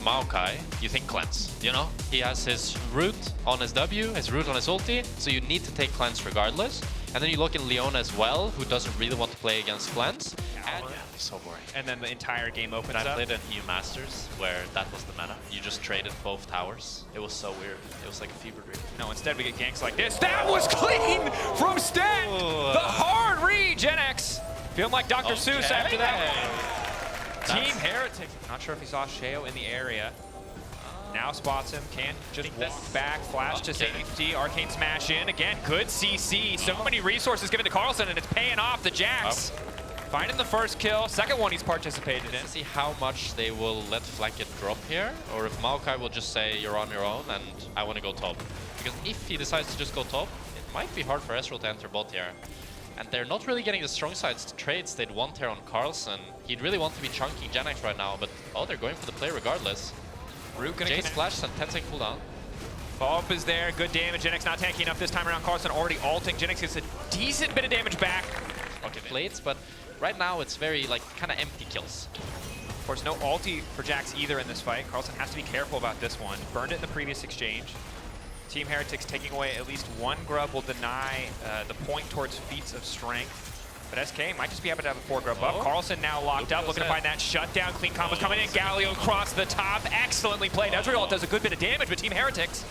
MKOI, you think cleanse, you know? He has his root on his W, his root on his ulti, so you need to take cleanse regardless. And then you look in Leona as well, who doesn't really want to play against cleanse. And so boring. And then the entire game opens up. I played an EU Masters where that was the meta. You just traded both towers. It was so weird. It was like a fever dream. No, instead we get ganks like this. That was clean from Sten! The hard read, Gen X. Feeling like Dr. Seuss after that. Team Heretic. Not sure if he saw Sheo in the area. Now spots him, can't just walk back, flash to safety, Arcane smash in. Again, good CC. So many resources given to Carlson, and it's paying off the Jax. Finding the first kill, second one he's participated in. To see how much they will let Flacket drop here, or if MKOI will just say, you're on your own, and I want to go top. Because if he decides to just go top, it might be hard for Ezreal to enter bot here. And they're not really getting the strong sides to trades they'd want here on Carlson. He'd really want to be chunking Gen X right now, but they're going for the play regardless. Root gonna Jace flash and 10-second cooldown. Follow-up is there, good damage. Gen X not tanky enough this time around. Carlson already ulting. Gen X gets a decent bit of damage back. Okay, plates, but right now it's very, like, kind of empty kills. Of course, no ulti for Jax either in this fight. Carlson has to be careful about this one. Burned it in the previous exchange. Team Heretics taking away at least one grub will deny the point towards feats of strength. But SK might just be able to have a 4 grub up. Carlson now locked up, looking to find that shutdown. Clean combos coming in. Galio across the top. Excellently played. Ezreal does a good bit of damage, but Team Heretics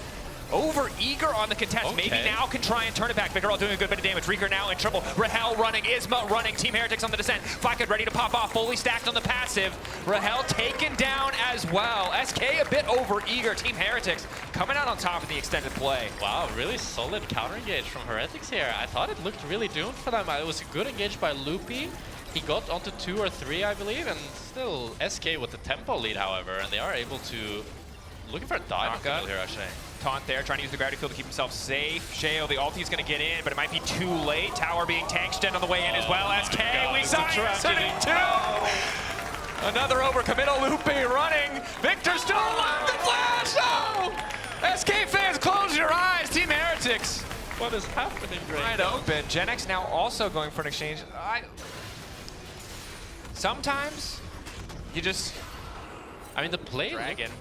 over eager on the contest. Maybe now can try and turn it back. Vigorol doing a good bit of damage. Reeker now in trouble. Rahel running. Isma running. Team Heretics on the descent. Flacket ready to pop off. Fully stacked on the passive. Rahel taken down as well. SK a bit over eager. Team Heretics coming out on top of the extended play. Wow, really solid counter engage from Heretics here. I thought it looked really doomed for them. It was a good engage by Loopy. He got onto 2 or 3, I believe, and still SK with the tempo lead, however, and they are able to looking for a dive kill here, actually. Taunt there, trying to use the gravity field to keep himself safe. Sheo, the ulti's going to get in, but it might be too late. Tower being tanked, Sten on the way in as well. SK, we saw it, 2. Another overcommittal, Loopy running. Victor still alive, the flash! Oh! SK fans, close your eyes. Team Heretics. What is happening right open. Gen X now also going for an exchange. Sometimes you just... I mean, the play... Dragon.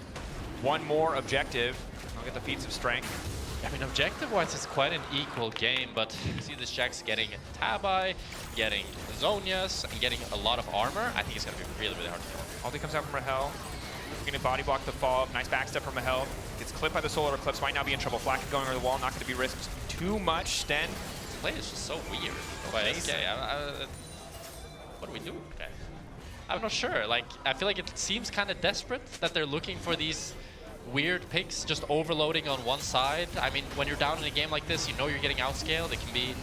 One more objective. I'll get the feats of strength. I mean, objective-wise, it's quite an equal game, but you see this Jax getting Tabai, getting Zonias, and getting a lot of armor. I think it's going to be really, really hard to kill. Ulti comes out from Rahel. Going to body block the follow-up. Nice backstep from Rahel. Gets clipped by the solar eclipse. Might now be in trouble. Flack going over the wall. Not going to be risked too much. Sten. This play is just so weird. By SK. What do we do? Okay. I'm not sure. Like, I feel like it seems kind of desperate that they're looking for these weird picks, just overloading on one side. I mean, when you're down in a game like this, you know you're getting outscaled. It can be...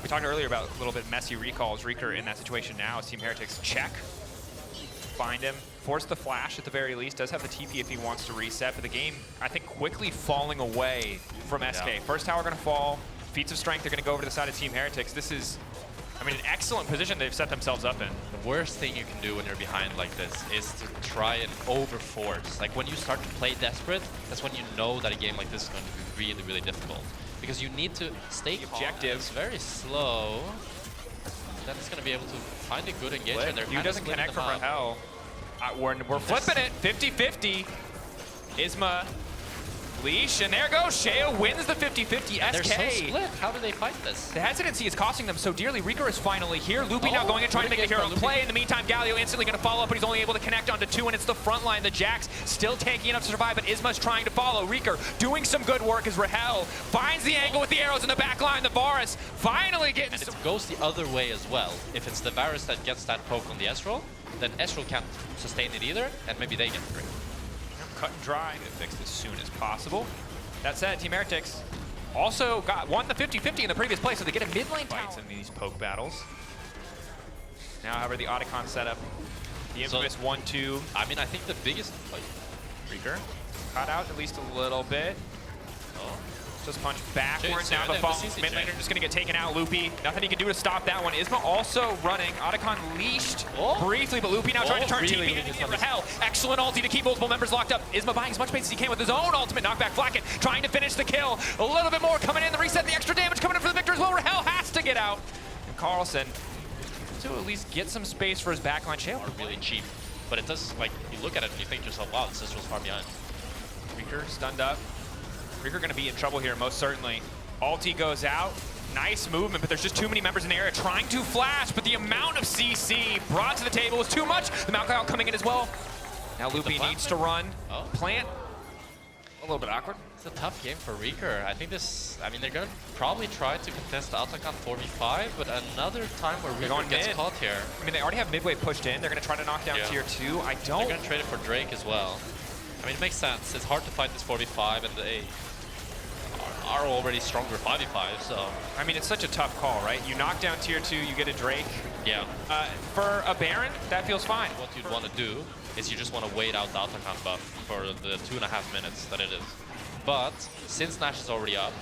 We talked earlier about a little bit messy recalls. Reeker in that situation now as Team Heretics check. Find him. Force the flash at the very least. Does have the TP if he wants to reset. But the game, I think, quickly falling away from SK. Yeah. First tower going to fall. Feats of strength are going to go over to the side of Team Heretics. This is... I mean, an excellent position they've set themselves up in. The worst thing you can do when you're behind like this is to try and overforce. Like, when you start to play desperate, that's when you know that a game like this is going to be really, really difficult. Because you need to stay objective. It's very slow. Then it's going to be able to find a good engagement. He doesn't connect from Rahel. We're flipping it, 50-50. Isma. Leash, and there goes Sheo wins the 50-50. SK. They're so split. How do they fight this? The hesitancy is costing them so dearly. Reeker is finally here. Loopy now going and trying to make the hero play. In the meantime, Galio instantly going to follow up, but he's only able to connect onto 2, and it's the front line. The Jax still tanky enough to survive, but Isma's trying to follow. Reeker doing some good work as Rahel finds the angle with the arrows in the back line. The Varus finally getting... And it goes the other way as well. If it's the Varus that gets that poke on the Ezreal, then Ezreal can't sustain it either, and maybe they get free. Cut and dry. Get fixed as soon as possible. That said, Team Heretics also won the 50-50 in the previous play, so they get a mid lane fights in these poke battles. Now, however, the Otacon setup, the infamous 1-2. I mean, I think the biggest... Reeker caught out at least a little bit. Just punch backwards. Now the fall mid laner just going to get taken out. Loopy, nothing he can do to stop that one. Isma also running. Otacon leashed briefly, but Loopy now trying to turn TP into Rahel. Excellent ulti to keep multiple members locked up. Isma buying as much base as he can with his own ultimate knockback. Flacket trying to finish the kill. A little bit more coming in. The reset, the extra damage coming in for the victor as well. Rahel has to get out. And Carlson to at least get some space for his backline. Shale really cheap. But it does, like, you look at it and you think to yourself, wow, this is far behind. Reeker stunned up. Reeker going to be in trouble here, most certainly. Ulti goes out. Nice movement, but there's just too many members in the area trying to flash, but the amount of CC brought to the table was too much. The MKOI coming in as well. Now Loopy needs to run. Oh. Plant. A little bit awkward. It's a tough game for Reeker. I think this, I mean, they're going to probably try to contest the Atakan 4v5, but another time where Reeker gets caught here. I mean, they already have midway pushed in. They're going to try to knock down tier 2. I don't. They're going to trade it for Drake as well. I mean, it makes sense. It's hard to fight this 4v5, and they are already stronger 5v5, so. I mean, it's such a tough call, right? You knock down tier 2, you get a Drake. Yeah. For a Baron, that feels fine. What you'd want to do is you just want to wait out the Atakan buff for the 2.5 minutes that it is. But since Nash is already up,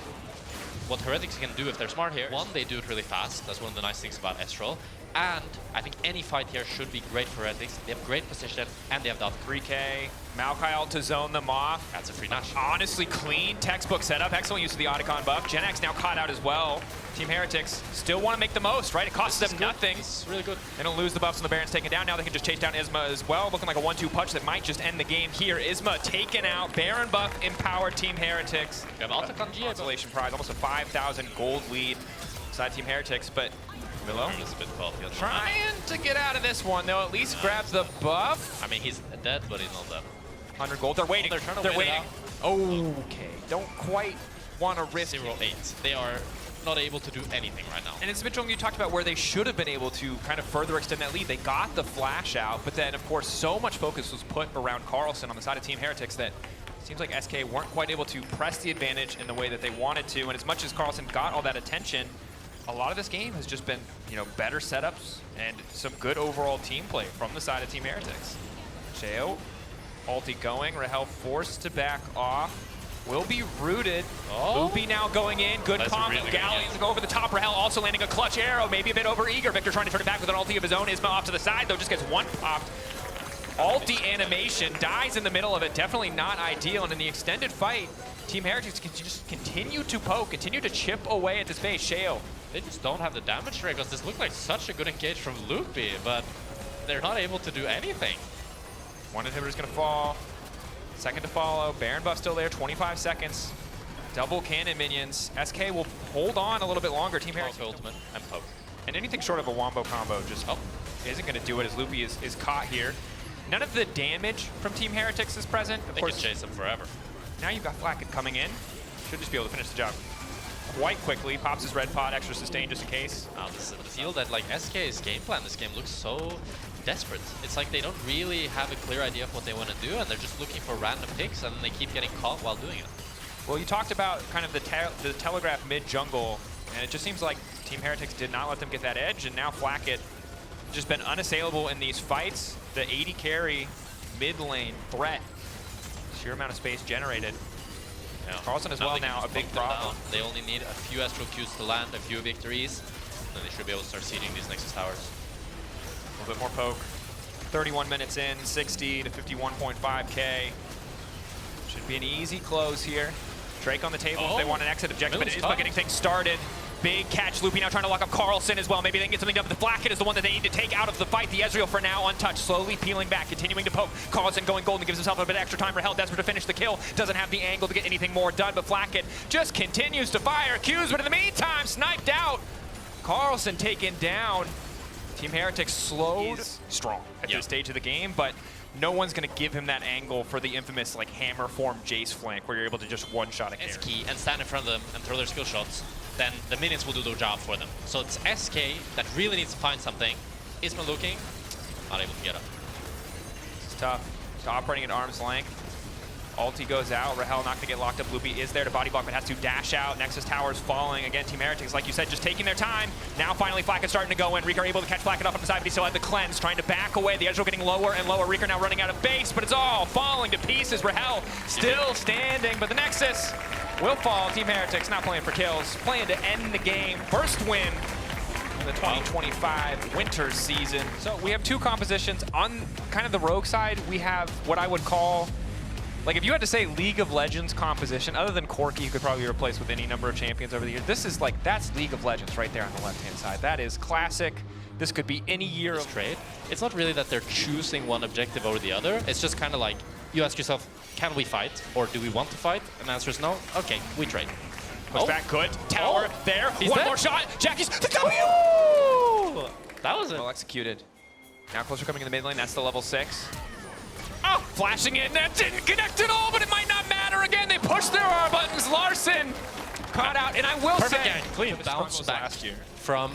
what Heretics can do if they're smart here, one, they do it really fast. That's one of the nice things about Estral. And I think any fight here should be great for Heretics. They have great position, and they have the 3K. MKOI to zone them off. That's a free Nash. Honestly, clean textbook setup. Excellent use of the Otacon buff. Gen X now caught out as well. Team Heretics still want to make the most, right? It costs them nothing. It's really good. They don't lose the buffs and the Baron's taken down. Now they can just chase down Isma as well. Looking like a 1-2 punch that might just end the game here. Isma taken out. Baron buff empowered Team Heretics. We have Otacon GA. Consolation prize. Almost a 5,000 gold lead side Team Heretics, but Willow trying to get out of this one. They'll at least grab the buff. I mean, he's dead, but he's not dead. 100 gold. They're waiting. Oh, they're waiting. Okay. Don't quite want to risk 0-8. They are not able to do anything right now. And it's Mitchell, you talked about where they should have been able to kind of further extend that lead. They got the flash out, but then, of course, so much focus was put around Carlson on the side of Team Heretics that it seems like SK weren't quite able to press the advantage in the way that they wanted to. And as much as Carlson got all that attention, a lot of this game has just been, you know, better setups and some good overall team play from the side of Team Heretics. Cheo, ulti going, Rahel forced to back off. Will be rooted. Loopy now going in. Good combo. Really Galleons go over the top. Rahel also landing a clutch arrow. Maybe a bit over eager. Victor trying to turn it back with an ulti of his own. Isma off to the side, though, just gets one popped. Ulti animation. Dies in the middle of it. Definitely not ideal. And in the extended fight, Team Heretics can just continue to poke, continue to chip away at this base. Sheo. They just don't have the damage rate because this looked like such a good engage from Loopy, but they're not able to do anything. One inhibitor's going to fall. Second to follow. Baron buff still there. 25 seconds. Double cannon minions. SK will hold on a little bit longer. Team Heretics ultimate and poke. And anything short of a wombo combo just isn't going to do it as Loopy is caught here. None of the damage from Team Heretics is present. Of course, can chase them forever. Now you've got Flacket coming in. Should just be able to finish the job quite quickly. Pops his red pot, extra sustain just in case. This is a feel that like SK's game plan this game looks so desperate. It's like they don't really have a clear idea of what they want to do, and they're just looking for random picks, and they keep getting caught while doing it. Well, you talked about kind of the telegraph mid-jungle, and it just seems like Team Heretics did not let them get that edge, and now Flacket just been unassailable in these fights. The 80 carry mid lane threat, sheer amount of space generated. Yeah. Carlson as well now, a big problem. They only need a few Astral Qs to land, a few victories, and then they should be able to start seeding these Nexus towers. A little bit more poke. 31 minutes in, 60 to 51.5k. Should be an easy close here. Drake on the table if they want an exit objective, but Isma getting things started. Big catch. Loopy now trying to lock up Carlson as well. Maybe they can get something done, but the Flacket is the one that they need to take out of the fight. The Ezreal for now untouched, slowly peeling back, continuing to poke. Carlson going golden, gives himself a bit extra time. Rahel desperate to finish the kill. Doesn't have the angle to get anything more done, but Flacket just continues to fire Qs, but in the meantime, sniped out. Carlson taken down. Team Heretics slowed strong at this stage of the game, but no one's going to give him that angle for the infamous like hammer form Jace flank where you're able to just one-shot a carry. It's key, and stand in front of them and throw their skill shots. Then the minions will do their job for them. So it's SK that really needs to find something. Isma looking, not able to get up. It's tough. It's operating at arm's length. Ulti goes out. Rahel not going to get locked up. Loopy is there to body block, but has to dash out. Nexus Tower's falling. Again, Team Heretics, like you said, just taking their time. Now finally Flacket starting to go in. Reeker able to catch Flacket off on the side, but he still had the cleanse, trying to back away. The Ezreal getting lower and lower. Reeker now running out of base, but it's all falling to pieces. Rahel still standing, but the Nexus will fall. Team Heretics not playing for kills, playing to end the game. First win in the 2025 winter season. So we have two compositions. On kind of the rogue side, we have what I would call, like if you had to say League of Legends composition, other than Corki, who could probably be replaced with any number of champions over the years, this is like, that's League of Legends right there on the left-hand side. That is classic This could be any year of trade. It's not really that they're choosing one objective over the other. It's just kind of like, you ask yourself, can we fight? Or do we want to fight? And the answer is no. Okay, we trade. Push back, good. Tower, there. One dead. more shot. Jackie's the W! Ooh, that was it. Well executed. Now closer coming in the mid lane. That's the level 6. Oh, flashing in. That didn't connect at all, but it might not matter again. They pushed their R buttons. Larson caught out, and I will Perfect say, game. Clean bounce back last year from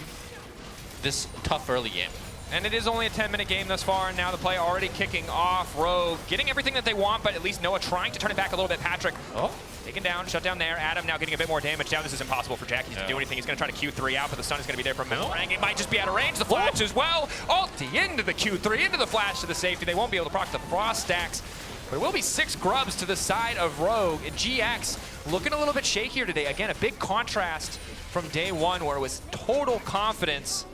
this tough early game. And it is only a 10-minute game thus far, and now the play already kicking off. Rogue getting everything that they want, but at least Noah trying to turn it back a little bit. Patrick taken down, shut down there. Adam now getting a bit more damage down. This is impossible for Jackie to do anything. He's going to try to Q3 out, but the stun is going to be there from Malrang. It might just be out of range. The flash as well. Ulti into the Q3, into the flash to the safety. They won't be able to proc the frost stacks. But it will be 6 grubs to the side of Rogue. And GX looking a little bit shakier today. Again, a big contrast from day one where it was total confidence.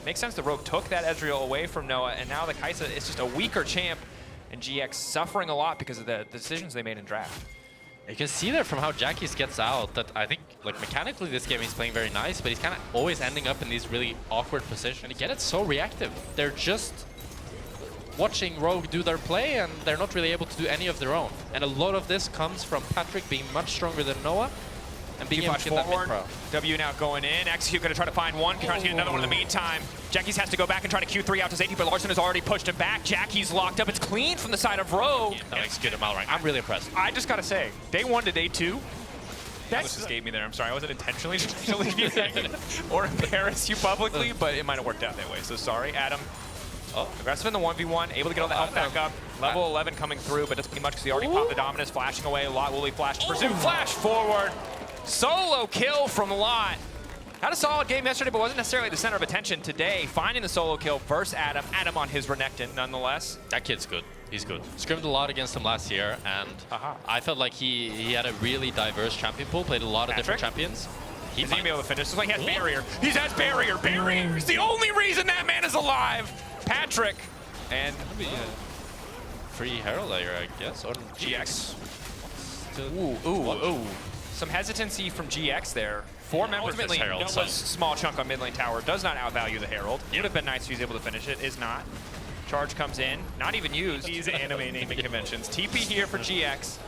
Makes sense the Rogue took that Ezreal away from Noah, and now the Kai'Sa is just a weaker champ, and GX suffering a lot because of the decisions they made in draft. You can see there from how Jackie's gets out that I think, like, mechanically this game he's playing very nice, but he's kind of always ending up in these really awkward positions. And again, it's so reactive. They're just watching Rogue do their play, and they're not really able to do any of their own. And a lot of this comes from Patrick being much stronger than Noah, and being able to get that mid-pro. W now going in. Execute going to try to find one. Trying to get another one in the meantime. Jackie's has to go back and try to Q3 out to safety, but Larson has already pushed him back. Jackie's locked up. It's clean from the side of Rogue. Execute him Malrang. I'm really impressed. I just got to say, day 1 to day 2, that just escaped me there. I'm sorry. I wasn't intentionally trying to leave you hanging or embarrass you publicly, but it might have worked out that way. So sorry, Adam. Aggressive in the 1v1, able to get all the health back up. Level 11 coming through, but doesn't mean much because he already popped the dominance, flashing away. Lot will he flash to pursue. Flash forward. Solo kill from Lot. Had a solid game yesterday, but wasn't necessarily the center of attention today. Finding the solo kill versus Adam. Adam on his Renekton, nonetheless. That kid's good. He's good. Scrimmed a lot against him last year, and I felt like he had a really diverse champion pool, played a lot of different champions. He's going to be able to finish. It's like he has barrier. He has barrier. Barrier is the only reason that man is alive. Patrick and free Herald layer, I guess, or GX. Ooh. Some hesitancy from GX there. 4 members ultimately, Noah's small chunk on mid lane tower does not outvalue the Herald. It would have been nice if he was able to finish it. Is not. Charge comes in, not even used. These anime naming conventions. TP here for GX.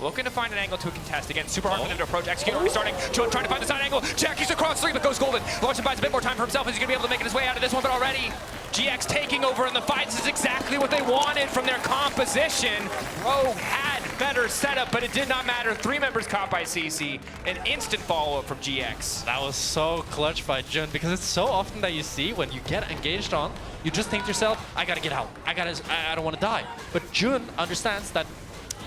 Looking to find an angle to a contest. Again, super hard for them to approach. Execute already starting. Trying to find the side angle. Jackie's across 3, but goes golden. Larson buys a bit more time for himself. Is he going to be able to make his way out of this one? But already, GX taking over in the fight. This is exactly what they wanted from their composition. Rogue had better setup, but it did not matter. 3 members caught by CC. An instant follow-up from GX. That was so clutch by Jun, because it's so often that you see when you get engaged on, you just think to yourself, I gotta get out. I don't want to die. But Jun understands that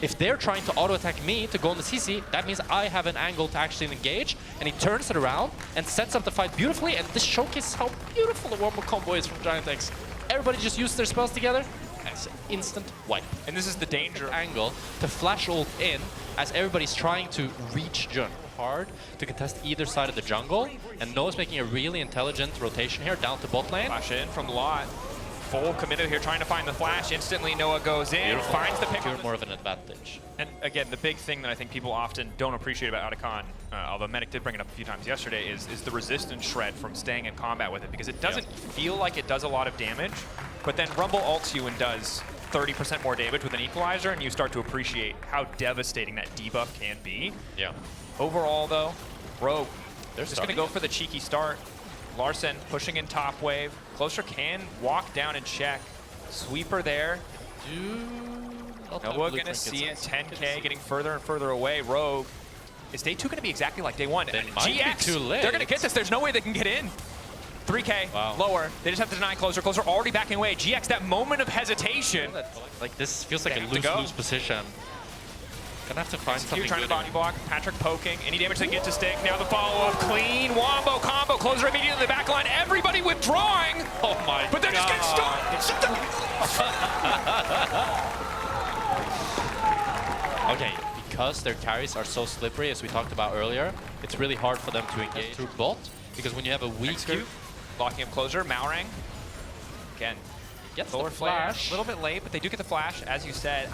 if they're trying to auto-attack me to go on the CC, that means I have an angle to actually engage, and he turns it around and sets up the fight beautifully, and this showcases how beautiful the warm-up combo is from Giant X. Everybody just used their spells together, and it's an instant wipe. And this is the danger angle to flash ult in as everybody's trying to reach Jun. Hard to contest either side of the jungle, and Noah's making a really intelligent rotation here down to bot lane. Flash in from Lot. Full committed here, trying to find the flash. Instantly, Noah goes in, finds the pick. More of an advantage. And again, the big thing that I think people often don't appreciate about Otacon, although Medic did bring it up a few times yesterday, is the resistance shred from staying in combat with it, because it doesn't feel like it does a lot of damage, but then Rumble ults you and does 30% more damage with an equalizer, and you start to appreciate how devastating that debuff can be. Yeah. Overall, though, Rogue, they're just going to go for the cheeky start. Larson pushing in top wave. Closer can walk down and check. Sweeper there. Noah gonna see it. 10K getting further and further away. Rogue. Is day 2 gonna be exactly like day 1? GX, too late. They're gonna get this. There's no way they can get in. 3K, lower. They just have to deny closer. Closer already backing away. GX, that moment of hesitation. Like, this feels like a lose-lose position. Gonna have to find something trying good to body block. Patrick poking. Any damage they get to stick. Now the follow-up. Clean. Wombo combo. Closer immediately in the back line. Everybody withdrawing. Oh my god. But they're just getting stuck. Okay, because their carries are so slippery, as we talked about earlier, it's really hard for them to engage through bot, because when you have a weaker... Locking him closer. Malrang. Again. Gets Solar the flash. A little bit late, but they do get the flash, as you said.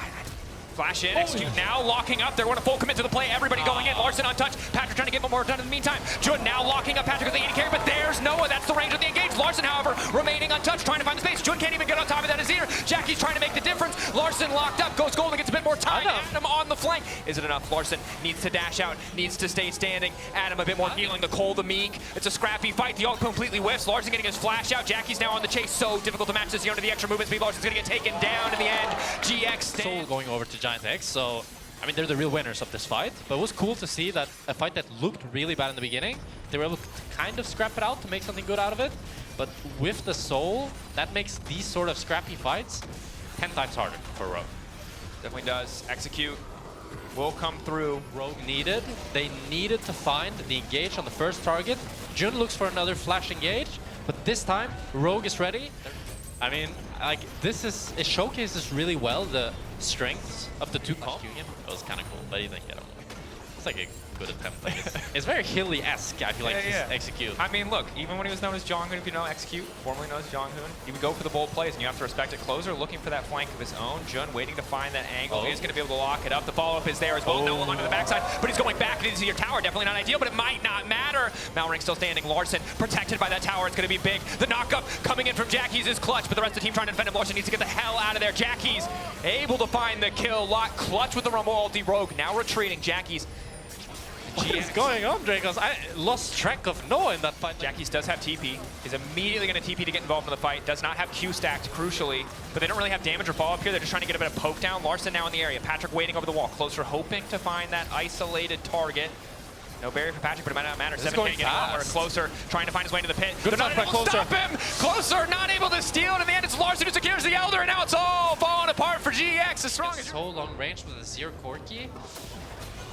Flash in, execute now, locking up. They're going to full commit to the play. Everybody going in. Larson untouched. Patrick trying to get more done in the meantime. Jun now locking up Patrick with the 80 carry, but there's Noah. That's the range of the engage. Larson, however, remaining untouched, trying to find the space. Jun can't even get on top of that Azir. Jackie's trying to make the difference. Larson locked up, goes golden, gets a bit more time. Adam on the flank. Is it enough? Larson needs to dash out, needs to stay standing. Adam a bit more healing. The Cole, the Meek. It's a scrappy fight. The ult completely whiffs. Larson getting his flash out. Jackie's now on the chase. So difficult to match this under the extra movement speed. Larson's going to get taken down in the end. GX Soul going over to Giant X, so I mean they're the real winners of this fight. But it was cool to see that a fight that looked really bad in the beginning, they were able to kind of scrap it out to make something good out of it. But with the Soul, that makes these sort of scrappy fights 10 times harder for Rogue. Definitely does. Execute will come through. Rogue they needed to find the engage on the first target. Jun looks for another flash engage, but this time Rogue is ready. I mean, like it showcases really well the strengths of the two comps. It was kind of cool, but he didn't get him. It's like a good attempt. Like it's very Hilly-esque, I feel like, execute. I mean, look, even when he was known as Jonghoon, if you know execute, formerly known as Jonghoon, he would go for the bold plays, and you have to respect it. Closer looking for that flank of his own. Jun waiting to find that angle. He's going to be able to lock it up. The follow-up is there as well. No one onto the backside, but he's going back into your tower. Definitely not ideal, but it might not matter. Malring still standing. Larson protected by that tower. It's going to be big. The knock-up coming in from Jackie's is clutch, but the rest of the team trying to defend him. Larson needs to get the hell out of there. Jackie's able to find the kill. Lock clutch with the Rumble ulti. Rogue now retreating. Jackie's. What is going on, Dracos? I lost track of Noah in that fight. Jackie's does have TP. He's immediately going to TP to get involved in the fight. Does not have Q stacked, crucially. But they don't really have damage or follow-up here. They're just trying to get a bit of poke down. Larson now in the area. Patrick waiting over the wall. Closer, hoping to find that isolated target. No barrier for Patrick, but it might not matter. 7K getting on or Closer, trying to find his way into the pit. Good not able to stop him! Closer, not able to steal, and in the end it's Larson who secures the Elder, and now it's all falling apart for GX. As strong as so long range with a 0 Corki.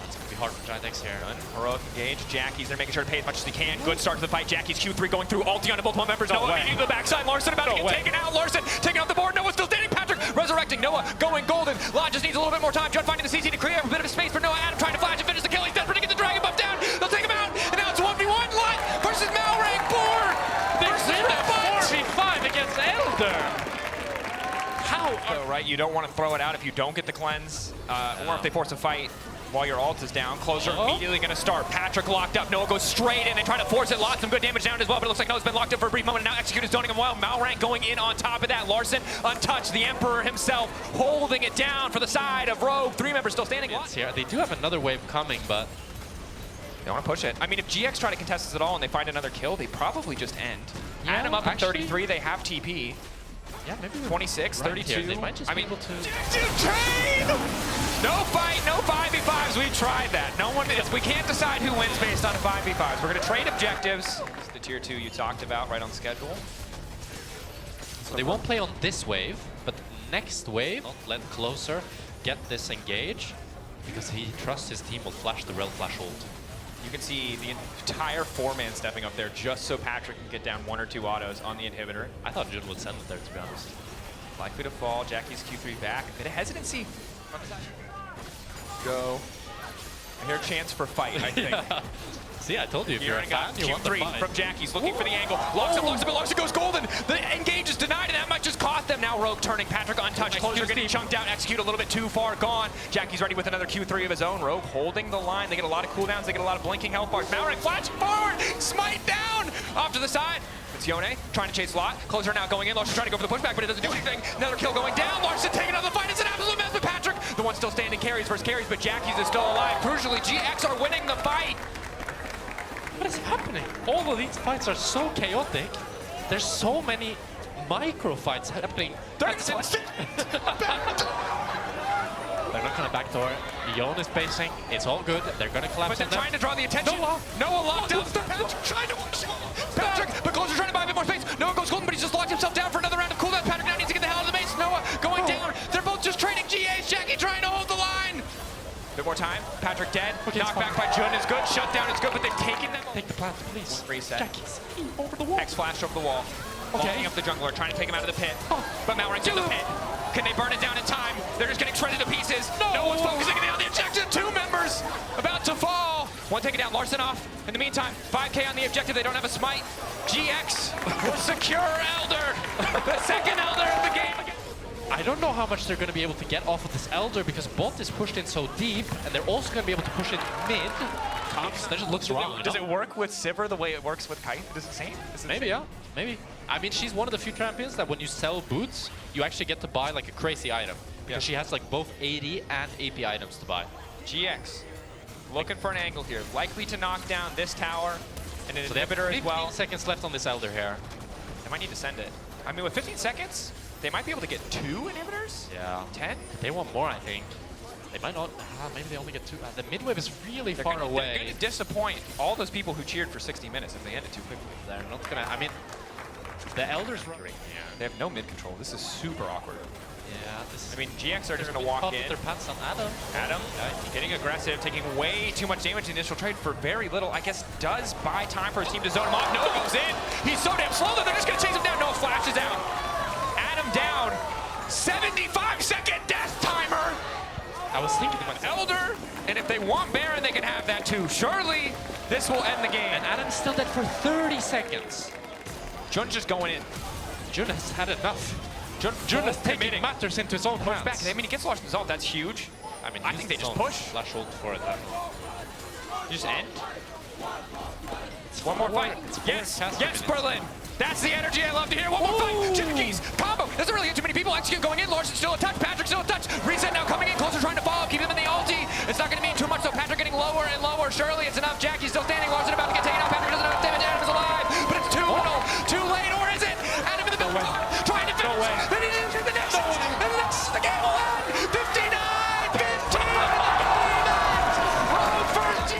It's going to be hard for Giant X here. Heroic engage. Jackie's, they're making sure to pay as much as they can. Good start to the fight. Jackie's Q3 going through, ulti onto multiple members. Noah getting to the backside. Larson about to get taken out. Larson taking off the board. Noah still standing. Patrick resurrecting. Noah going golden. Lod just needs a little bit more time. Jun finding the CC to create a bit of space for Noah. Adam trying to flash and finish the kill. He's desperate to get the dragon buff down. They'll take him out. And now it's 1v1. Lot versus Malring. Board. There's a 4v5 against Elder. How? Right, you don't want to throw it out if you don't get the cleanse, or if they force a fight while your ult is down. Closer immediately going to start. Patrick locked up. Noah goes straight in and trying to force it. Lost some good damage down as well, but it looks like Noah's been locked up for a brief moment. And now Execute is zoning him well. Malrank going in on top of that. Larson untouched. The Emperor himself holding it down for the side of Rogue. 3 members still standing. Here. They do have another wave coming, but they want to push it. I mean, if GX try to contest this at all and they find another kill, they probably just end. Yeah, Adam up at 33. They have TP. Yeah, maybe 26, 32. They might just be able to trade! No fight, no 5v5s. We tried that. No one is. We can't decide who wins based on 5v5s. We're going to trade objectives. It's the tier 2 you talked about right on schedule. So they won't play on this wave, but next wave, let Closer get this engage because he trusts his team will flash the Rel Flash ult. You can see the entire 4-man stepping up there just so Patrick can get down 1 or 2 autos on the inhibitor. I thought Jun would send it there, to be honest. Likely to fall. Jackie's Q3 back. A bit of hesitancy. Go. I hear a chance for fight, I think. Yeah. See, I told you, if you're a fan, you want the Q3 fight. from Jackie's, looking for the angle. Locks up, but Larson goes golden. The engage is denied, and that might just cost them. Now Rogue turning. Patrick untouched. Closer getting chunked out. Execute a little bit too far gone. Jackie's ready with another Q3 of his own. Rogue holding the line. They get a lot of cooldowns. They get a lot of blinking health bars. Malrank flashing forward. Smite down. Off to the side. It's Yone trying to chase Lot. Closer now going in. Larson trying to go for the pushback, but it doesn't do anything. Another kill going down. Larson taking out the fight. It's an absolute mess with Patrick. The one still standing carries versus carries, but Jackie's is still alive. Crucially, GX are winning the fight. What is happening? All of these fights are so chaotic. There's so many micro fights happening. They're not going to backdoor. Yone is pacing. It's all good. They're going to collapse. But they're trying to draw the attention. Noah locked up. Trying to Patrick, but Closer trying to buy a bit more space. Noah goes golden, but he's just locked himself down for another round of cooldown. Patrick now needs to get the hell out of the base. Noah going down. They're both just trading GAs. Jackie trying to hold the line. Bit more time. Patrick dead. Knockback by Jun is good. Shutdown is good, but they've taken them. Take the plant, please. Reset. Jackie's over the wall. X flash over the wall. Locking up the jungler, trying to take him out of the pit. But Malrank's in the pit. Can they burn it down in time? They're just getting shredded to pieces. No one's focusing on the objective. 2 members about to fall. One taken down. Larson off. In the meantime, 5K on the objective. They don't have a smite. GX will secure Elder. The second Elder of the game. I don't know how much they're going to be able to get off of this Elder because bot is pushed in so deep, and they're also going to be able to push in mid. That just looks wrong. Does it work with Sivir the way it works with Kite? Does it same? Maybe, yeah. Maybe. I mean, she's one of the few champions that when you sell boots, you actually get to buy like a crazy item. Because she has like both AD and AP items to buy. GX, looking for an angle here. Likely to knock down this tower and an inhibitor as well. 15 seconds left on this Elder here. They might need to send it. I mean, with 15 seconds, they might be able to get 2 inhibitors? Yeah. 10? They want more, I think. They might not. Maybe they only get 2. The mid wave is really far away. They're going to disappoint all those people who cheered for 60 minutes if they end it too quickly. They're not going to. I mean, the Elders run. Yeah. They have no mid control. This is super awkward. Yeah, this is. I mean, GX are just going to walk in. Their pants on Adam. Adam, getting aggressive, taking way too much damage in the initial trade for very little. I guess does buy time for his team to zone him off. Noah goes in. He's so damn slow that they're just going to chase him down. Noah flashes out. Adam down. 75-second death timer. I was thinking about Elder, and if they want Baron, they can have that too. Surely, this will end the game. And Adam's still dead for 30 seconds. Jun's just going in. Jun has had enough. Jun is taking matters into his own hands. Back. I mean, he gets launched result. That's huge. I mean, I think they just push. Flash ult for it. You just end. One more fight. Yes, yes, Berlin. That's the energy I love to hear. One more fight. Chickies, combo. Doesn't really get too many people. Execute going in. Larson still a touch. Patrick still a touch. Reset now coming in. Closer trying to follow. Keep him in the ulti. It's not going to mean too much though. Patrick getting lower and lower. Surely it's enough. Jackie's still standing. Larson about to get taken out. Patrick doesn't have damage. Adam is alive. But it's too little. Too late. Or is it? Adam in the middle. Trying to finish. Then he didn't do the next. And the game will end. 59-15.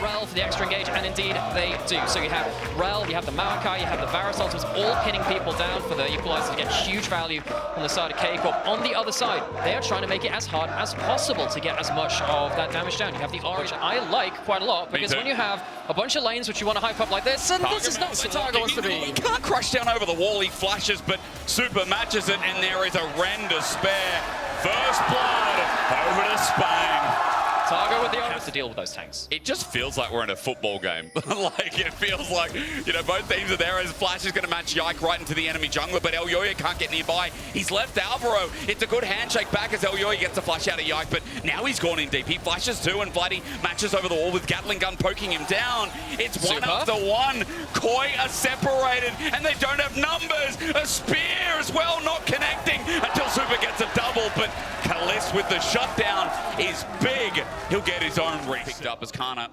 Rel for the extra engage, and indeed they do. So you have Rel, you have the Maokai, you have the Varus ultims all pinning people down for the equalizer to get huge value on the side of K-Corp. On the other side, they are trying to make it as hard as possible to get as much of that damage down. You have the orange, I like quite a lot, because when you have a bunch of lanes which you want to hype up like this, and this is not what Targa wants to be. He can't crush down over the wall, he flashes, but Super matches it, and there is a Ren to spare. First blood over to Spain. Targa with the armor to deal with those tanks. It just feels like we're in a football game. Like, it feels like, you know, both teams are there as Flash is going to match Yike right into the enemy jungler, but Elyoya can't get nearby. He's left Alvaro. It's a good handshake back as Elyoya gets a flash out of Yike, but now he's gone in deep. He flashes too, and Vladdy matches over the wall with Gatling gun poking him down. It's one after one. Koi are separated, and they don't have numbers. A spear as well, not connecting until Super gets a double, but Kalis with the shutdown is big. He'll get his own reach. Picked up as Kana.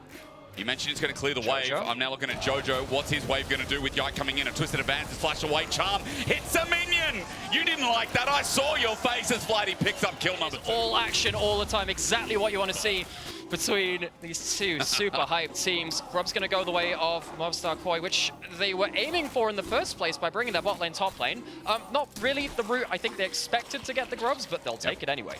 You mentioned he's going to clear the wave. I'm now looking at Jojo. What's his wave going to do with Yike coming in? A twisted advance, flash away, charm. Hits a minion! You didn't like that. I saw your face as Vladdy picks up kill number 2. All action all the time. Exactly what you want to see between these two super hyped teams. Grub's going to go the way of Mobstar Koi, which they were aiming for in the first place by bringing their bot lane top lane. Not really the route I think they expected to get the Grubs, but they'll take it anyway.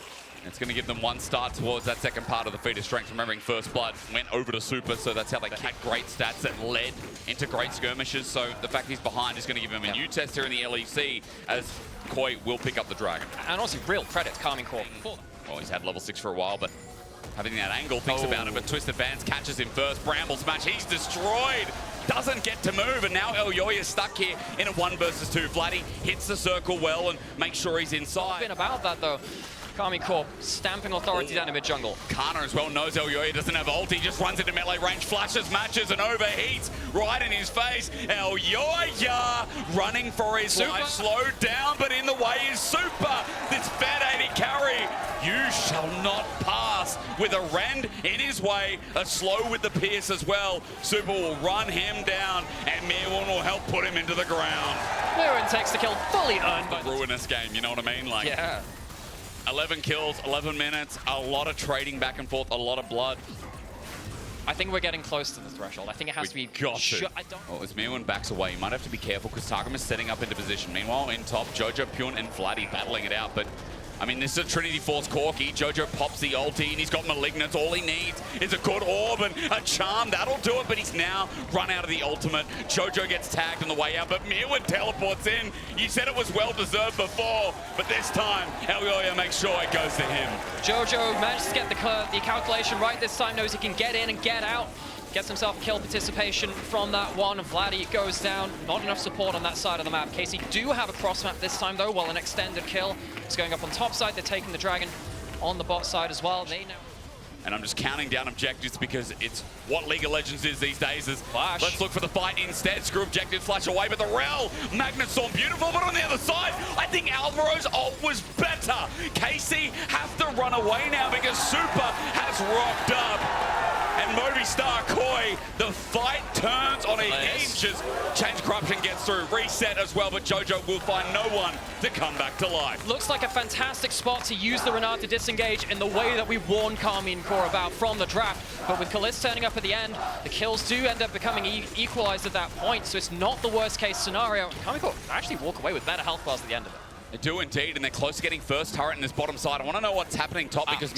It's going to give them one start towards that second part of the feat of strength. Remembering First Blood went over to Super, so that's how they had great stats that led into great skirmishes. So the fact he's behind is going to give him a new test here in the LEC, as Koi will pick up the Dragon. And also real credit to Calming Corp. Well, he's had level 6 for a while, but having that angle thinks about it, but Twisted Vance catches him first. Bramble smash, he's destroyed. Doesn't get to move, and now Elyoya is stuck here in a 1 versus 2. Vladdy hits the circle well and makes sure he's inside. Been about that though. Calming Corp stamping authority down in mid-jungle. Kana as well knows Elyoya doesn't have ult. He just runs into melee range, flashes, matches, and overheats right in his face. Elyoya running for his life. Slowed down, but in the way is Super. This fat 80 carry. You shall not pass with a Rend in his way. A slow with the Pierce as well. Super will run him down, and Mirwin will help put him into the ground. Mirwin takes the kill, fully earned. But ruinous game, you know what I mean? Like, yeah. 11 kills, 11 minutes, a lot of trading back and forth, a lot of blood. I think we're getting close to the threshold. I think it has to be... Oh, as Mirwin backs away, you might have to be careful because Targum is setting up into position. Meanwhile, in top, Jojo, Pyun, and Vladdy battling it out, but I mean, this is a Trinity Force Corki. Jojo pops the ulti, and he's got Malignant. All he needs is a good orb and a charm. That'll do it, but he's now run out of the ultimate. Jojo gets tagged on the way out, but Mirwin teleports in. You said it was well-deserved before, but this time, Elyoya makes sure it goes to him. Jojo manages to get the calculation right this time, knows he can get in and get out. Gets himself a kill participation from that one. Vladdy goes down. Not enough support on that side of the map. KC do have a cross map this time, though, while an extended kill is going up on top side. They're taking the Dragon on the bot side as well. They now... And I'm just counting down objectives because it's what League of Legends is these days. Is Flash. Let's look for the fight instead. Screw objectives, flash away, but the Rel, Magnet Storm, beautiful, but on the other side, I think Alvaro's ult was better. KC have to run away now because Super has rocked up. And Movistar KazaLoLLCShighlights, the fight turns on a hinges. Change Corruption gets through, reset as well, but Jojo will find no one to come back to life. Looks like a fantastic spot to use the Renard to disengage in the way that we warned Karmine Core about from the draft. But with Kalist turning up at the end, the kills do end up becoming equalized at that point, so it's not the worst case scenario. Karmine Core actually walk away with better health bars at the end of it. They do indeed, and they're close to getting first turret in this bottom side. I want to know what's happening top because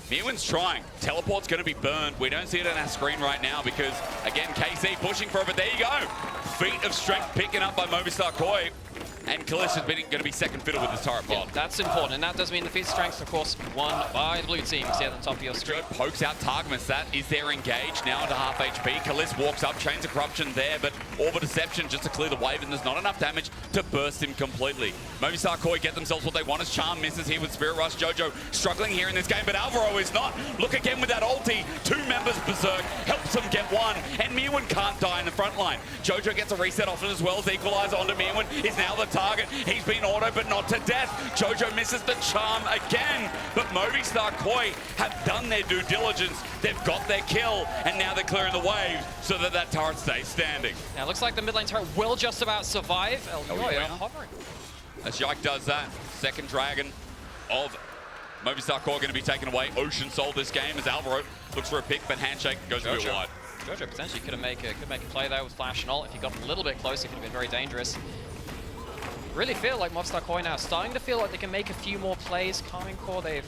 Mewin's trying. Teleport's going to be burned. We don't see it on our screen right now because, again, KC pushing for it, but there you go. Feat of strength picking up by Movistar KazaLoLLCShighlights. And Kalist is going to be second fiddle with his turret pod. Yeah, that's important, and that does mean the feat of strength, of course, won by the blue team. See at the top of your screen. Pokes out Targamas. That is their engage now to half HP. Kalist walks up, Chains of Corruption there, but Orb of Deception just to clear the wave, and there's not enough damage to burst him completely. Movistar KazaLoLLCShighlights get themselves what they want as Charm misses here with Spirit Rush. Jojo struggling here in this game, but Alvaro is not. Look again with that ulti. Two members berserk, helps them get one, and Mewin can't die in the front line. Jojo gets a reset off it as well as Equalizer onto Mewin. Is now the target. He's been autoed, but not to death. Jojo misses the charm again, but Movistar KazaLoLLCShighlights have done their due diligence. They've got their kill, and now they're clearing the waves so that that turret stays standing. Now, it looks like the mid lane turret will just about survive. LEC hovering. As Yike does that, second Dragon of Movistar KazaLLCShighlights going to be taken away. Ocean Soul this game as Alvaro looks for a pick, but Handshake goes a bit wide. Jojo potentially could make a play there with Flash and ult. If he got a little bit closer, it could have been very dangerous. Really feel like Movistar KazaLLCShighlights now starting to feel like they can make a few more plays. Karmine Core, they've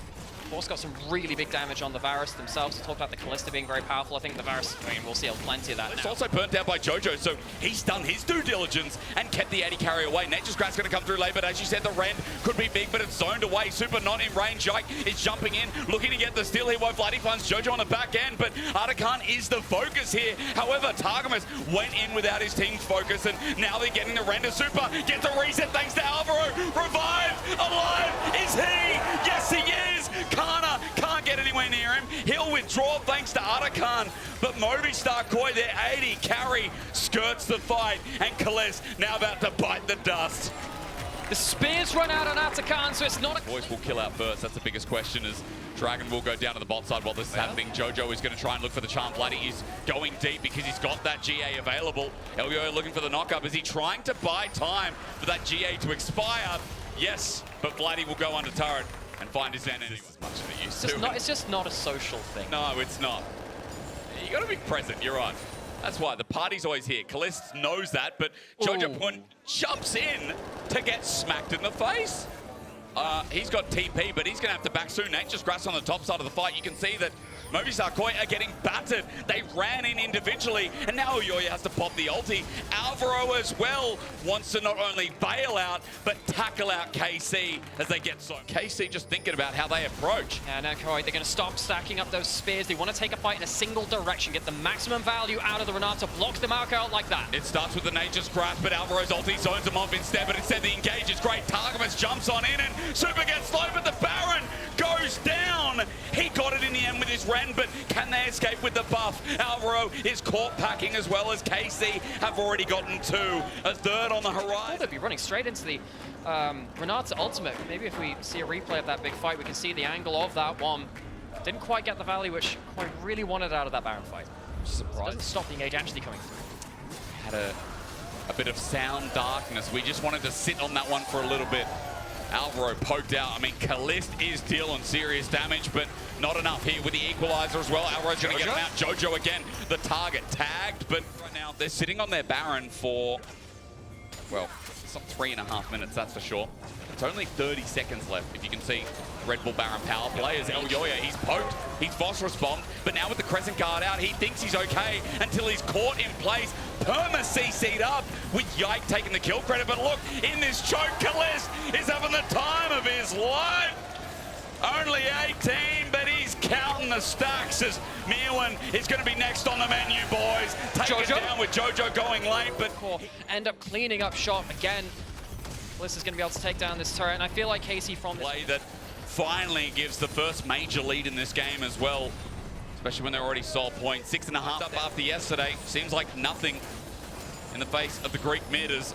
of course got some really big damage on the Varus themselves. We talked about the Kalista being very powerful. I think the Varus, I mean, we'll see plenty of that It's now. also burnt out by Jojo, so he's done his due diligence and kept the 80 carry away. Nature's Grass going to come through late, but as you said, the Rend could be big, but it's zoned away. Super not in range. Yike is jumping in, looking to get the steal here. Vladi finds Jojo on the back end, but Artican is the focus here. However, Targamas went in without his team's focus, and now they're getting the Render. Super gets a reset thanks to Alvaro. Revived, alive, is he? Yes, he is. Kana can't get anywhere near him. He'll withdraw thanks to Artican, but Movistar KazaLLCShighlights, their 80 carry, skirts the fight, and Kalist now about to bite the dust. The spears run out on Artican, so it's not a... Voice will kill out first. That's the biggest question, as Dragon will go down to the bot side while this is happening. Jojo is going to try and look for the charm. Vladi is going deep because he's got that GA available. Elio looking for the knockup. Is he trying to buy time for that GA to expire? Yes, but Vladi will go under turret and find his end anyway. As much as it used to. It's just not a social thing. No, it's not. You got to be present. You're right. That's why the party's always here. Kalist knows that, but Jojo Punt jumps in to get smacked in the face. He's got TP, but he's going to have to back soon. Nature's Grass on the top side of the fight. You can see that Movistar KazaLLCShighlights are getting battered. They ran in individually, and now Yoya has to pop the ulti. Alvaro as well wants to not only bail out, but tackle out KC as they get so. KC just thinking about how they approach. And MKOI, they're going to stop stacking up those spears. They want to take a fight in a single direction, get the maximum value out of the Renard to block the Maokai out like that. It starts with the Nature's Grasp, but Alvaro's ulti zones him off instead, but instead the engage is great. Targamas jumps on in, and Super gets slow, but the Baron goes down. He got it in the end with his Ren, but can they escape with the buff? Alvaro is caught packing as well as KC have already gotten two. A third on the horizon. They'd be running straight into the Renard's ultimate. Maybe if we see a replay of that big fight, we can see the angle of that one. Didn't quite get the value which Koi really wanted out of that Baron fight. Surprised. It doesn't stop the engage actually coming through. Had a bit of sound darkness. We just wanted to sit on that one for a little bit. Alvaro poked out. I mean, Kalist is dealing serious damage, but not enough here with the equalizer as well. Alvaro's going to get him out. Jojo again, the target tagged, but right now they're sitting on their Baron for, well, it's not 3.5 minutes, that's for sure. It's only 30 seconds left. If you can see Red Bull Baron power play as Elyoya, he's poked, he's phosphorus bombed, but now with the Crescent Guard out, he thinks he's okay until he's caught in place. Perma CC'd up with Yike taking the kill credit, but look, in this choke, Kalist is having the time of his life. Only 18, but he's counting the stacks as Mewin is going to be next on the menu, boys. Take it down with Jojo going late, but End up cleaning up shot again. Kallista's going to be able to take down this turret, and I feel like Casey from this play that finally gives the first major lead in this game as well, especially when they're already sole point. 6.5 up after yesterday. Seems like nothing in the face of the Greek mid as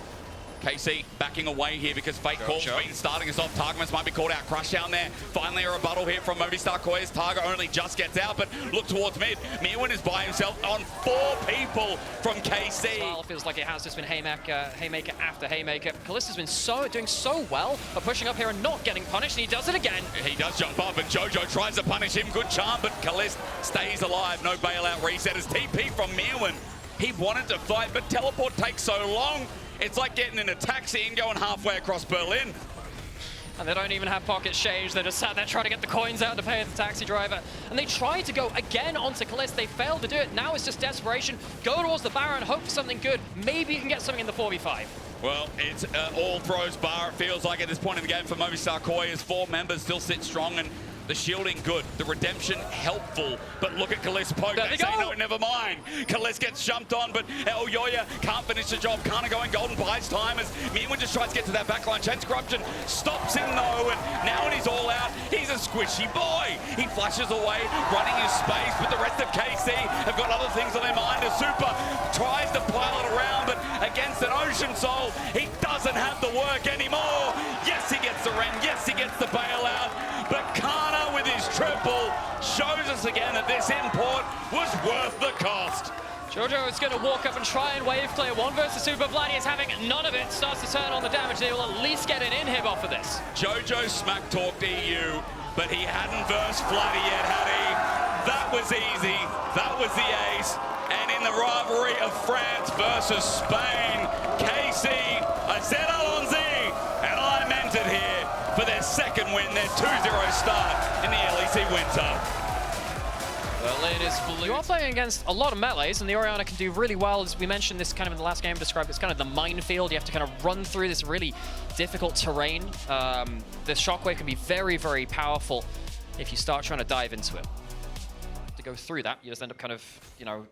KC backing away here because Fate Call's been starting us off. Targamas might be called out. Crush down there. Finally a rebuttal here from Movistar Koya's. Targa only just gets out, but look towards mid. Mirwin is by himself on 4 people from KC. Well, feels like it has just been haymaker after haymaker. Kallista's been doing so well at pushing up here and not getting punished, and he does it again. He does jump up, and Jojo tries to punish him. Good charm, but Kallista stays alive. No bailout reset as TP from Mirwin. He wanted to fight, but teleport takes so long. It's like getting in a taxi and going halfway across Berlin. And they don't even have pocket change. They're just sat there trying to get the coins out to pay the taxi driver. And they try to go again onto Kalista. They failed to do it. Now it's just desperation. Go towards the Baron, hope for something good. Maybe you can get something in the 4v5. Well, it's all throws bar, it feels like, at this point in the game for Movistar Koya, as 4 members still sit strong, and the shielding good, the redemption helpful, but look at Kallista poke. They say, no, never mind. Kallista gets jumped on, but Elyoya can't finish the job. Kana going golden, buys time as Mirwin just tries to get to that backline. Chance Corruption stops him though, and now when he's all out, he's a squishy boy. He flashes away, running his space, but the rest of KC have got other things on their mind. A Super tries to pile it around, but against an Ocean Soul, he doesn't have the work anymore. Yes, he gets the Ren, yes, he gets the bailout, but Kana with his triple shows us again that this import was worth the cost. Jojo is going to walk up and try and wave clear. 1 versus Super. Vladi is having none of it. Starts to turn on the damage. They will at least get an inhib off of this. Jojo smack talked EU, but he hadn't versed Vladi yet, had he? That was easy. That was the ace. And in the rivalry of France versus Spain, KC, I said Alonzi, and I meant it here, for their second win, their 2-0 start in the LEC winter. Berlin is blue. You are playing against a lot of melees, and the Orianna can do really well. As we mentioned this kind of in the last game, described it's kind of the minefield. You have to kind of run through this really difficult terrain. The shockwave can be very, very powerful if you start trying to dive into it. To go through that, you just end up kind of, you know,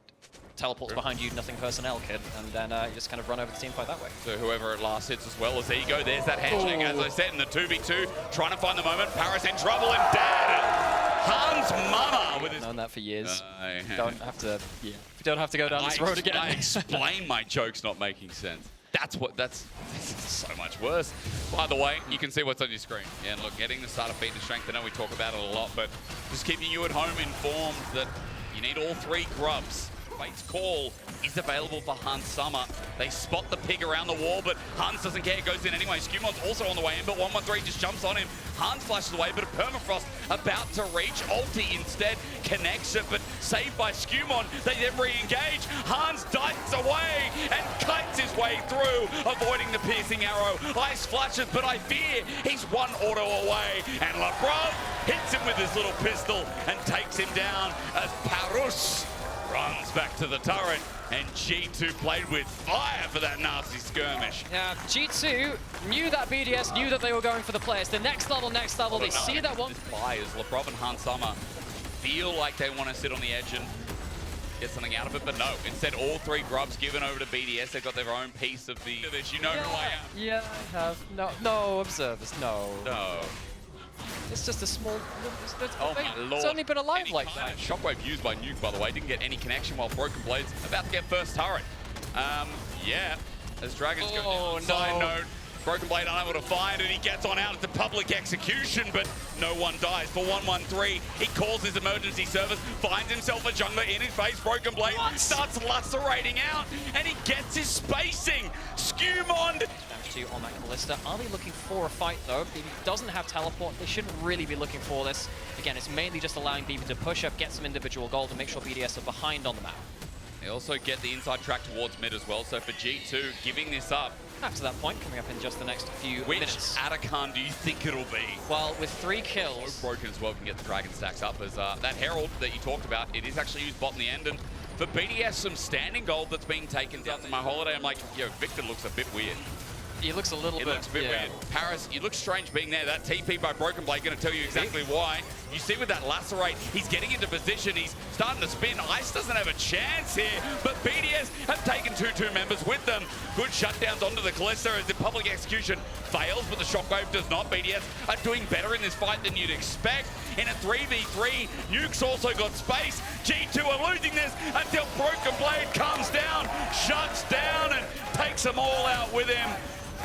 teleports behind you, nothing personnel, kid, and then you just kind of run over the team fight that way. So whoever at last hits as well as Ego, there's that handshake, as I said, in the 2v2, trying to find the moment. Paris in trouble, and dead. Hans Mama with his... Known that for years. You don't have to, you don't have to go down this road again. I explain my jokes not making sense. That's so much worse. By the way, you can see what's on your screen. Yeah, and look, getting the starter feat and strength, I know we talk about it a lot, but just keeping you at home informed that you need all 3 grubs. Fate's Call is available for Hans Summer. They spot the pig around the wall, but Hans doesn't care, goes in anyway. Scumon's also on the way in, but 113 just jumps on him. Hans flashes away, but a Permafrost about to reach. Ulti instead connects it, but saved by Scumon. They then re-engage. Hans dives away and kites his way through, avoiding the piercing arrow. Ice flashes, but I fear he's 1 auto away. And LeBron hits him with his little pistol and takes him down as Parus runs back to the turret, and G2 played with fire for that nasty skirmish. Yeah, G2 knew that BDS, knew that they were going for the players. The next level, they see that one. This play as LeBron and Hans Summer feel like they want to sit on the edge and get something out of it, but no. Instead, all 3 grubs given over to BDS. They've got their own piece of the... You know who I am. Yeah, I have. No, observers, no. No. It's just a small... Oh my lord. It's only been alive like that. Shockwave used by Nuke, by the way. Didn't get any connection while Broken Blade's about to get first turret. Yeah. As Dragon's going side note. Broken Blade unable to find it. He gets on out at the public execution, but no one dies. For 113, he calls his emergency service, finds himself a jungler in his face. Broken Blade starts lacerating out, and he gets his spacing. Scumon. On that Kalista. Are they looking for a fight though? He doesn't have teleport. They shouldn't really be looking for this. Again, it's mainly just allowing BB to push up, get some individual gold, and make sure BDS are behind on the map. They also get the inside track towards mid as well, so for G2, giving this up. After that point, coming up in just the next few minutes. Which Atakan do you think it'll be? Well, with 3 kills... So Broken as well can get the Dragon stacks up, as that Herald that you talked about, it is actually used bot in the end, and for BDS, some standing gold that's being taken down to my holiday. I'm like, yo, Victor looks a bit weird. He looks a little bit... It looks a bit weird. Paris, you look strange being there. That TP by Broken Blade going to tell you exactly why. You see with that Lacerate, he's getting into position. He's starting to spin. Ice doesn't have a chance here, but BDS have taken 2-2 members with them. Good shutdowns onto the Callisto as the public execution fails, but the Shockwave does not. BDS are doing better in this fight than you'd expect. In a 3v3, Nuke's also got space. G2 are losing this until Broken Blade comes down, shuts down, and takes them all out with him.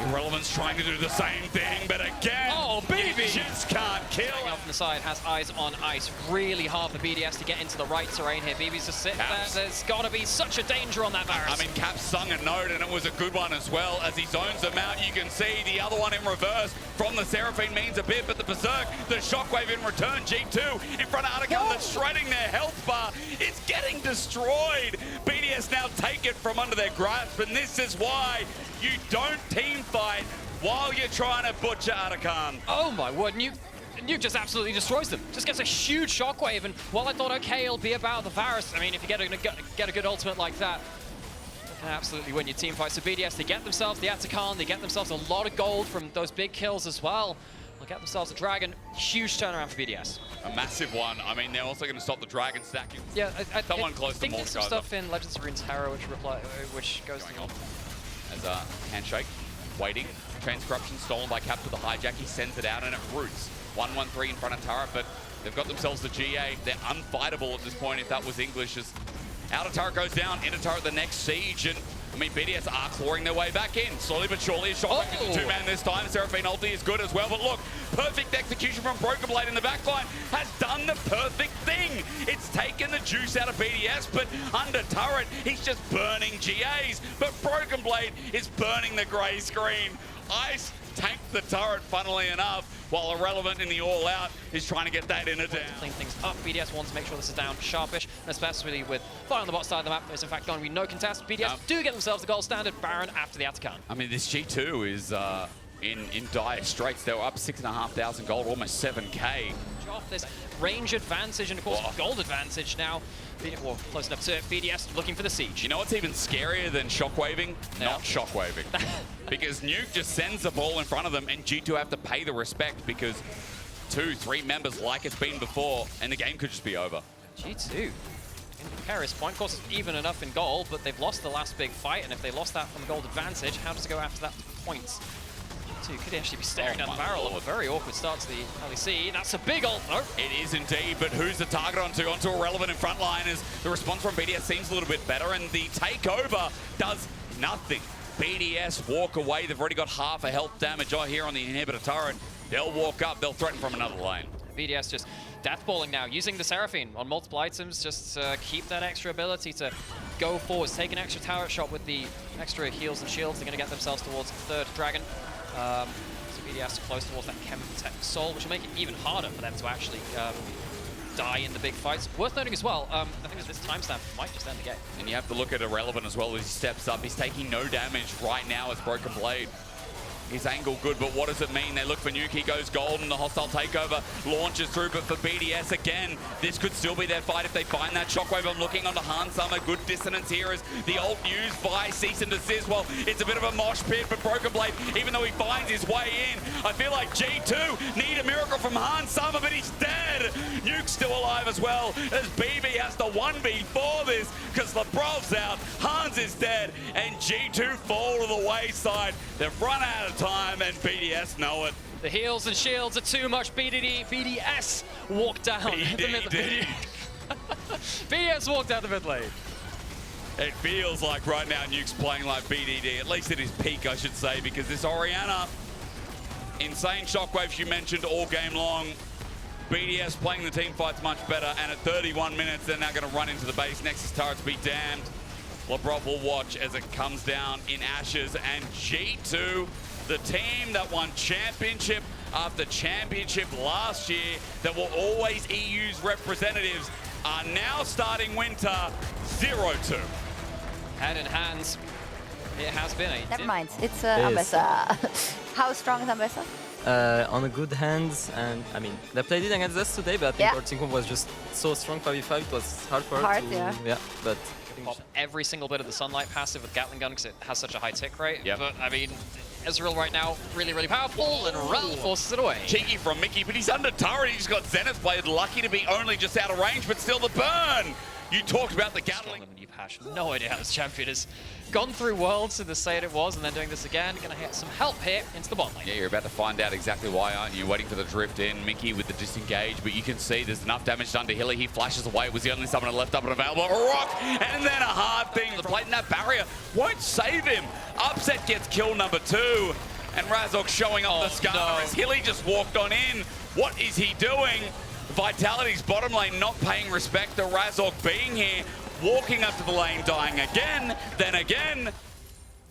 Irrelevant's trying to do the same thing, but again, BB just can't kill. Off from the side, has eyes on ice. Really hard for BDS to get into the right terrain here. BB's just sitting there. There's got to be such a danger on that Varus. I mean, Caps sung a note, and it was a good one as well. As he zones them out, you can see the other one in reverse from the Seraphine means a bit, but the Berserk, the Shockwave in return. G2 in front of Atacama that's shredding their health bar. It's getting destroyed. BDS now take it from under their grasp, and this is why you don't team fight while you're trying to butcher Atakan. Oh my word, Nuke just absolutely destroys them. Just gets a huge shockwave, and while I thought, okay, it'll be about the Varus, I mean, if you get a good ultimate like that, you can absolutely win your team fight. So BDS, they get themselves the Atakan, they get themselves a lot of gold from those big kills as well. They'll get themselves a Dragon. Huge turnaround for BDS. A massive one. I mean, they're also going to stop the Dragon stacking. Yeah, Someone close to I think there's some Mordekaiser. stuff in Legends of Runeterra which goes Going on. As a handshake, waiting. Transcorruption stolen by Caps with the hijack. He sends it out and it roots. 1-1-3 in front of turret, but they've got themselves the GA. They're unfightable at this point if that was English. As outer turret goes down, inner turret the next siege, and I mean, BDS are clawing their way back in. Slowly but surely, a shot back to two-man this time. Seraphine ulti is good as well, but look, perfect execution from Broken Blade in the backline has done the perfect thing. It's taken the juice out of BDS, but under turret, he's just burning GAs. But Broken Blade is burning the grey screen. Ice tanked the turret, funnily enough, while Irrelevant in the all-out is trying to get that inner down. Clean things up. BDS wants to make sure this is down sharpish, and especially with fire on the bot side of the map. There's in fact going to be no contest. BDS do get themselves the gold standard Baron after the Atakan. I mean, this G2 is in dire straits. They were up 6,500 gold, almost 7K. Off this range advantage and of course gold advantage now. Well, close enough to it. BDS looking for the siege. You know what's even scarier than shockwaving? Yeah. Not shockwaving. Because Nuke just sends the ball in front of them and G2 have to pay the respect because 2-3 members like it's been before and the game could just be over. G2 in precarious point. Of course, it's even enough in gold, but they've lost the last big fight, and if they lost that from gold advantage, how does it go after that points? G2 could actually be staring down the barrel of a very awkward start to the LEC. That's a big ult. Oh. It is indeed, but who's the target onto? Onto Irrelevant in front line as the response from BDS seems a little bit better, and the takeover does nothing. BDS walk away. They've already got half a health damage here on the inhibitor turret. They'll walk up. They'll threaten from another lane. BDS just deathballing now, using the Seraphine on multiple items, just keep that extra ability to go forwards, take an extra turret shot with the extra heals and shields. They're going to get themselves towards the third Dragon. So BDS close towards that Chemtech Soul, which will make it even harder for them to actually die in the big fights. Worth noting as well, I think this timestamp might just end the game. And you have to look at Irrelevant as well as he steps up. He's taking no damage right now as Broken Blade. His angle good, but what does it mean? They look for Nuke, he goes gold, and the hostile takeover launches through, but for BDS, again, this could still be their fight if they find that shockwave. I'm looking onto Han Summer, good dissonance here as the ult used by Cease and Desist. Well, it's a bit of a mosh pit, but Broken Blade, even though he finds his way in, I feel like G2 need a miracle from Han Summer, but he's dead. Nuke's still alive as well, as BB has to 1v4 this, because LeBrov's out, Hans is dead, and G2 fall to the wayside. They've run out of time, and BDS know it. The heals and shields are too much. BDS walked down the mid lane. BDS walked down the mid lane. It feels like right now Nuke's playing like BDD, at least at his peak, I should say, because this Orianna, insane shockwaves you mentioned all game long. BDS playing the team fights much better, and at 31 minutes, they're now going to run into the base. Nexus turrets be damned. LeBron will watch as it comes down in ashes, and G2, the team that won championship after championship last year, that were always EU's representatives, are now starting winter 0-2. Hand in hands, it has been a... Never mind, it's Ambessa. How strong is Ambessa? On a good hands, and I mean, they played it against us today, but I think our team was just so strong 5v5, it was hard for her to... Yeah, but... Pop every single bit of the Sunlight passive with Gatling Gun because it has such a high tick rate. Yep. But I mean, Ezreal right now, really, really powerful, and Ral forces it away. Cheeky from Mickey, but he's under turret. He's got Zenith Blade, lucky to be only just out of range, but still the burn. You talked about the Gatling. You've no idea how this champion has gone through Worlds to the state it was, and then doing this again. Going to get some help here into the bot lane. Yeah, you're about to find out exactly why, aren't you? Waiting for the drift in. Mickey with the disengage, but you can see there's enough damage done to Hilly. He flashes away. It was the only summoner left up and available. A rock, and then a hard thing. The plate in that barrier won't save him. Upset gets kill number 2, and Razork showing off the scar as Hilly just walked on in. What is he doing? Vitality's bottom lane not paying respect to Razork being here, walking up to the lane, dying again, then again.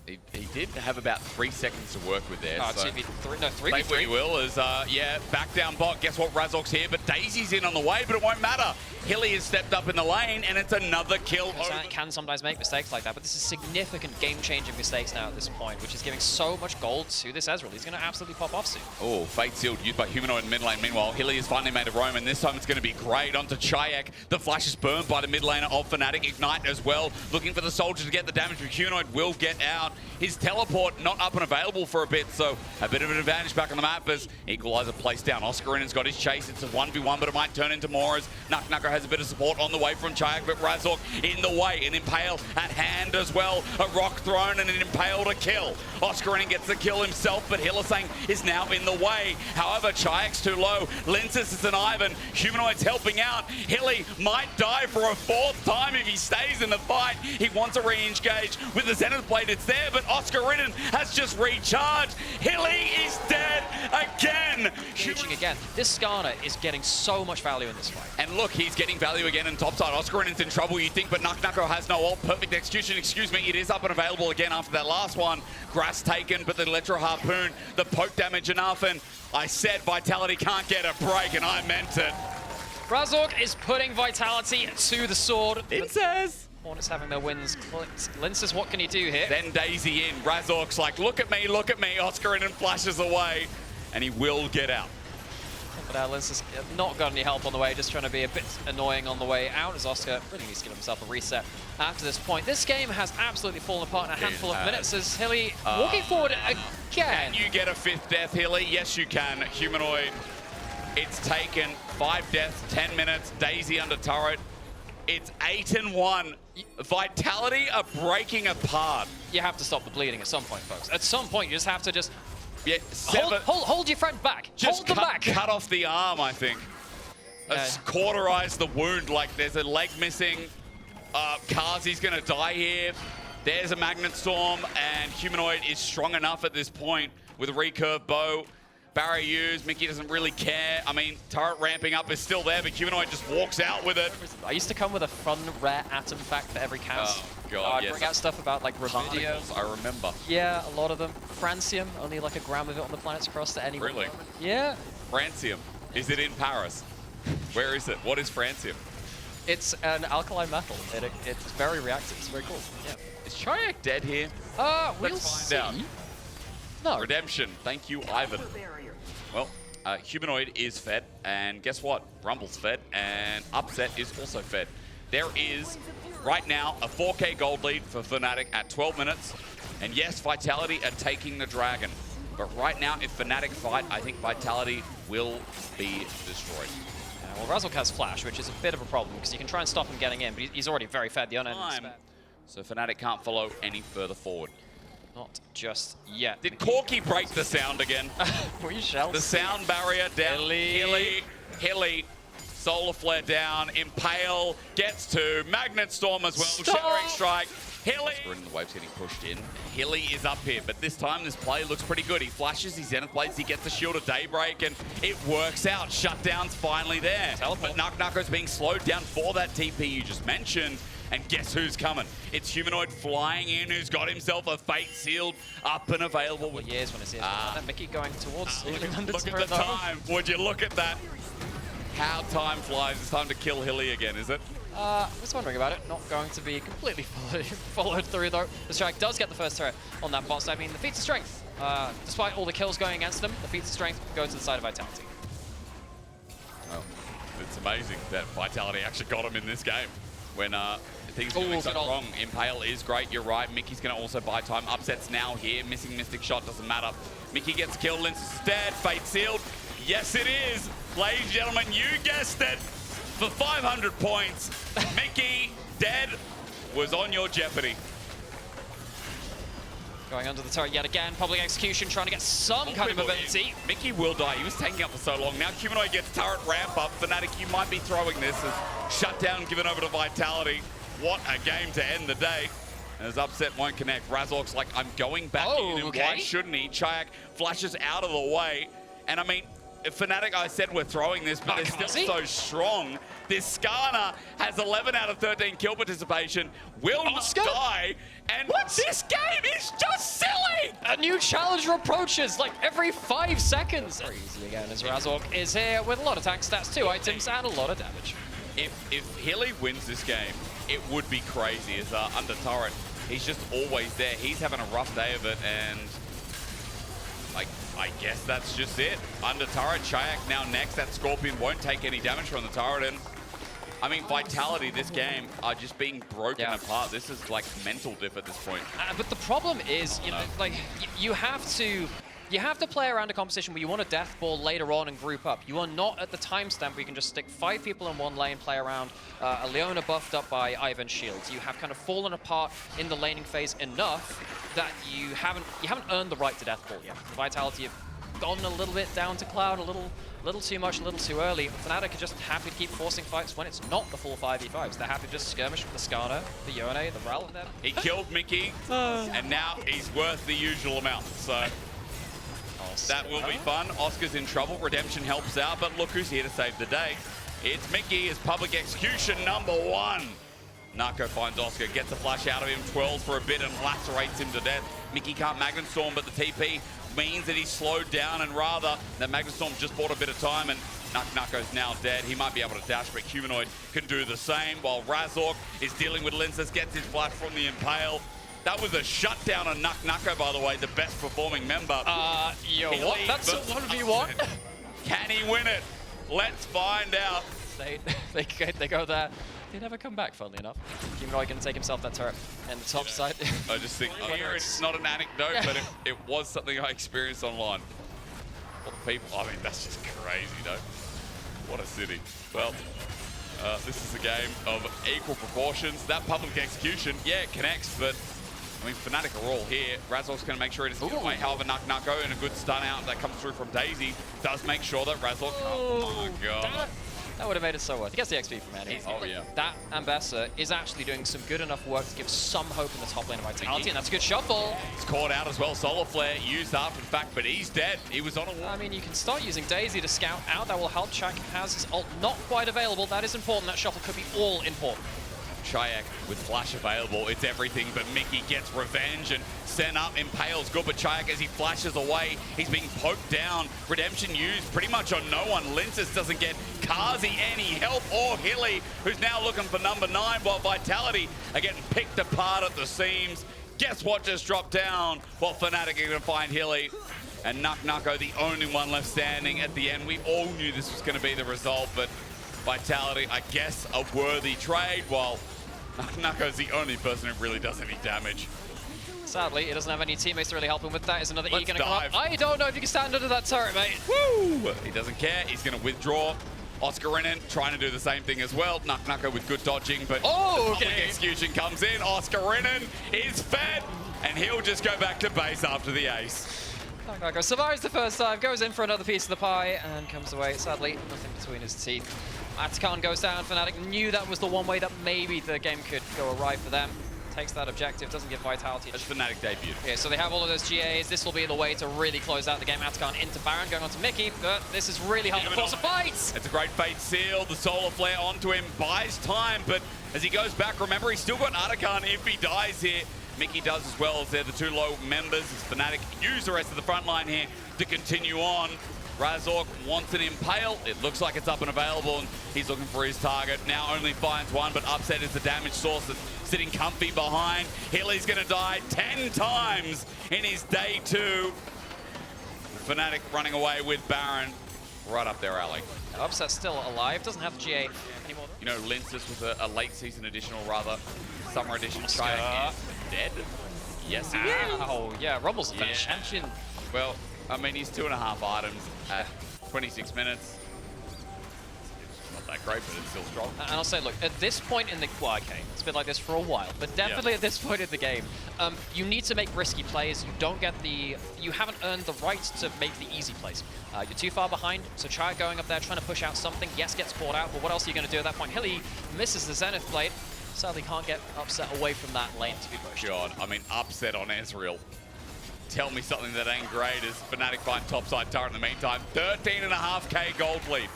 He did have about 3 seconds to work with there. Oh, so 2v3, no, 3v3. take what you will, as yeah, back down bot. Guess what? Razork's here, but Daisy's in on the way, but it won't matter. Hilly has stepped up in the lane, and it's another kill. Can sometimes make mistakes like that, but this is significant game-changing mistakes now at this point, which is giving so much gold to this Ezreal. He's going to absolutely pop off soon. Oh, Fate Sealed used by Humanoid in mid lane. Meanwhile, Hilly has finally made a roam, and this time it's going to be great. Onto Chayak. The flash is burned by the mid laner of Fnatic. Ignite as well. Looking for the soldier to get the damage, but Humanoid will get out. His teleport not up and available for a bit, so a bit of an advantage back on the map as Equalizer placed down. Oscarinen's got his chase. It's a 1v1, but it might turn into more as Nucker has a bit of support on the way from Chayak, but Razork in the way. An Impale at hand as well. A rock thrown and an Impale to kill. Oscarinen gets the kill himself, but Hylissang is now in the way. However, Chayak's too low. Linces is an Ivan. Humanoid's helping out. Hilly might die for a 4th time if he stays in the fight. He wants a re-engage with the Zenith Blade. It's there, but Oscarinen has just recharged. Hilly is dead again. Shooting again. This Skarner is getting so much value in this fight. And look, he's getting value again in topside. Oscarinen's in trouble, you think, but Nucko has no ult. Perfect execution, excuse me. It is up and available again after that last one. Grass taken, but the Electro Harpoon, the poke damage enough, and I said Vitality can't get a break, and I meant it. Razork is putting Vitality to the sword. It says. Hornets having their wins clipped. Linces, what can he do here? Then Daisy in. Razork's like, look at me, look at me. Oscarinen flashes away, and he will get out. But Linces not got any help on the way, just trying to be a bit annoying on the way out as Oscar really needs to give himself a reset after this point. This game has absolutely fallen apart in a handful of minutes as Hilly walking forward again. Can you get a 5th death, Hilly? Yes, you can. Humanoid. It's taken 5 deaths, 10 minutes. Daisy under turret. It's 8-1. Vitality are breaking apart. You have to stop the bleeding at some point, folks. At some point, you just have to just yeah, hold your friend back. Just hold them back. Cut off the arm, I think. Cauterize the wound, like there's a leg missing. Kazi's going to die here. There's a Magnet Storm, and Humanoid is strong enough at this point with a recurve bow. Barrier used, Mickey doesn't really care. I mean, turret ramping up is still there, but Humanoid just walks out with it. I used to come with a fun, rare atom fact for every cast. Oh, God, yes. Bring out stuff about, like, Revidio. I remember. Yeah, a lot of them. Francium, only like a gram of it on the planet's cross to anyone. Really? Yeah. Francium. Is it in Paris? Where is it? What is Francium? It's an alkali metal. It's very reactive. It's very cool. Yeah. Is Chayak dead here? We'll Let's see. find out. No. Redemption. Thank you, Ivan. Well, Humanoid is fed, and guess what? Rumble's fed, and Upset is also fed. There is, right now, a 4K gold lead for Fnatic at 12 minutes. And yes, Vitality are taking the Dragon. But right now, if Fnatic fight, I think Vitality will be destroyed. Well, Razork has Flash, which is a bit of a problem, because you can try and stop him getting in, but he's already very fed. The unending spare. So Fnatic can't follow any further forward. Not just yet. Did Corky break the sound again? We shall The sound barrier down. Hilly. Solar Flare down. Impale gets to. Magnet Storm as well. Shattering Strike. Hilly. The wave's getting pushed in. Hilly is up here, but this time this play looks pretty good. He flashes his Zenith Blades, he gets the Shield of Daybreak, and it works out. Shutdown's finally there. But Nucko's being slowed down for that TP you just mentioned. And guess who's coming? It's Humanoid flying in, who's got himself a Fate Sealed up and available. Well, years when it's that Mickey going towards. Look at the time. Would you look at that? How time flies. It's time to kill Hilly again, is it? I was wondering about it. Not going to be completely followed through, though. The Strike does get the first turret on that bot. So, I mean, the feats of strength, despite all the kills going against them, the feats of strength go to the side of Vitality. Oh, it's amazing that Vitality actually got him in this game. When Things are going so wrong. Impale is great, you're right. Mickey's going to also buy time. Upset's now here. Missing Mystic Shot doesn't matter. Mickey gets killed. Lince is dead. Fate sealed. Yes, it is. Ladies and gentlemen, you guessed it. For 500 points, Mickey dead was on your jeopardy. Going under the turret yet again. Public execution trying to get some kind of mobility. Mickey will die. He was taking up for so long. Now Humanoid gets turret ramp up. Fnatic, you might be throwing this as shutdown given over to Vitality. What a game to end the day. As Upset won't connect. Razork's like, I'm going back in, and why shouldn't he? Chayak flashes out of the way. And I mean, Fnatic, I said we're throwing this, but they're still so strong. This Skarner has 11 out of 13 kill participation, will not die, and this game is just silly! A new challenger approaches like every 5 seconds. Very easy again as Razork is here with a lot of tank stats, 2 items, and a lot of damage. If Hilly wins this game, it would be crazy as under turret. He's just always there. He's having a rough day of it, and like, I guess that's just it. Under turret, Chayak now next. That Scorpion won't take any damage from the turret, and I mean, Vitality this game are just being broken apart. This is like mental diff at this point. But the problem is, you know, like you have to play around a composition where you want a death ball later on and group up. You are not at the timestamp where you can just stick 5 people in one lane, play around a Leona buffed up by Ivan Shields. You have kind of fallen apart in the laning phase enough that you haven't earned the right to death ball yet. Vitality have gone a little bit down to Cloud, a little too much, a little too early. Fnatic are just happy to keep forcing fights when it's not the full 5v5s. They're happy to just skirmish with the Skarner, the Yone, the Ral, and then he killed Mickey, and now he's worth the usual amount. So that will be fun. Oscar's in trouble. Redemption helps out, but look who's here to save the day. It's Mickey, his public execution #1. Nako finds Oscar, gets a flash out of him, twirls for a bit and lacerates him to death. Mickey can't Magnet Storm, but the TP means that he's slowed down, and rather that Magnet Storm just bought a bit of time, and Nako's now dead. He might be able to dash, but Humanoid can do the same, while Razork is dealing with Linces, gets his flash from the Impale. That was a shutdown on Nako, by the way, the best performing member. What? That's a 1v1? Can he win it? Let's find out. They go there. They never come back, funnily enough. Humanoid going to take himself that turret and the top side. I just think it's not an anecdote, but it was something I experienced online. What people, I mean, that's just crazy, though. What a city. Well, this is a game of equal proportions. That public execution, yeah, it connects, but I mean, Fnatic are all here. Razork's going to make sure it doesn't get away. However, Nako and a good stun out that comes through from Daisy does make sure that Razork, oh my god. That would have made it so worth. He gets the XP from Annie. Oh, yeah. That Ambessa is actually doing some good enough work to give some hope in the top lane of Vitality, and that's a good shuffle. He's caught out as well. Solar Flare used up, in fact, but he's dead. He was on a wall. I mean, you can start using Daisy to scout out. That will help. Chayak has his ult not quite available. That is important. That shuffle could be all important. Chayak with flash available, it's everything, but Mickey gets revenge and sent up. Impale's good, but Chayak, as he flashes away, he's being poked down. Redemption used pretty much on no one. Linces doesn't get Kazi any help, or Hilly, who's now looking for #9, while Vitality are getting picked apart at the seams. Guess what just dropped down? Well, Fnatic are going to find Hilly. And Nako, the only one left standing at the end. We all knew this was going to be the result, but Vitality, I guess, a worthy trade, while Nako's the only person who really does any damage. Sadly, he doesn't have any teammates to really help him with that. Is another E going to come up? I don't know if you can stand under that turret, mate. Woo! He doesn't care. He's going to withdraw. Oscarinen trying to do the same thing as well. Nako with good dodging, but the public execution comes in. Oscarinen is fed, and he'll just go back to base after the ace. Nako survives the first time, goes in for another piece of the pie, and comes away. Sadly, nothing between his teeth. Atacon goes down. Fnatic knew that was the one way that maybe the game could go awry for them. Takes that objective, doesn't give Vitality. As Fnatic debuted. Yeah, so they have all of those GAs. This will be the way to really close out the game. Atacon into Baron, going on to Mickey, but this is really hard to force a fight. It's a great Fate seal. The Solar Flare onto him, buys time, but as he goes back, remember, he's still got Atacon if he dies here. Mickey does as well, as they're the two low members. As Fnatic use the rest of the front line here to continue on. Razork wants an Impale. It looks like it's up and available, and he's looking for his target. Now only finds one, but Upset is the damage source that's sitting comfy behind. Hilly's going to die 10 times in his day 2. Fnatic running away with Baron right up their alley. Upset's still alive, doesn't have the GA anymore. you know, Linces with a late season edition, or rather, summer edition. Chaya is dead. Yes, he is. Oh, yeah, Rumble's the Yeah. champion. Well, I mean, he's 2.5 items at 26 minutes. It's not that great, but it's still strong. And I'll say, look, at this point in the... Well, okay, it's been like this for a while, but definitely at this point in the game, you need to make risky plays. You don't get the... You haven't earned the right to make the easy plays. You're too far behind, so Chaya going up there, trying to push out something. Yes, gets caught out, but what else are you going to do at that point? Hilly misses the Zenith Blade. Sadly, can't get upset away from that lane to be pushed. God, I mean, upset on Ezreal. Tell me something that ain't great as Fnatic find topside turret in the meantime. 13.5k gold lead.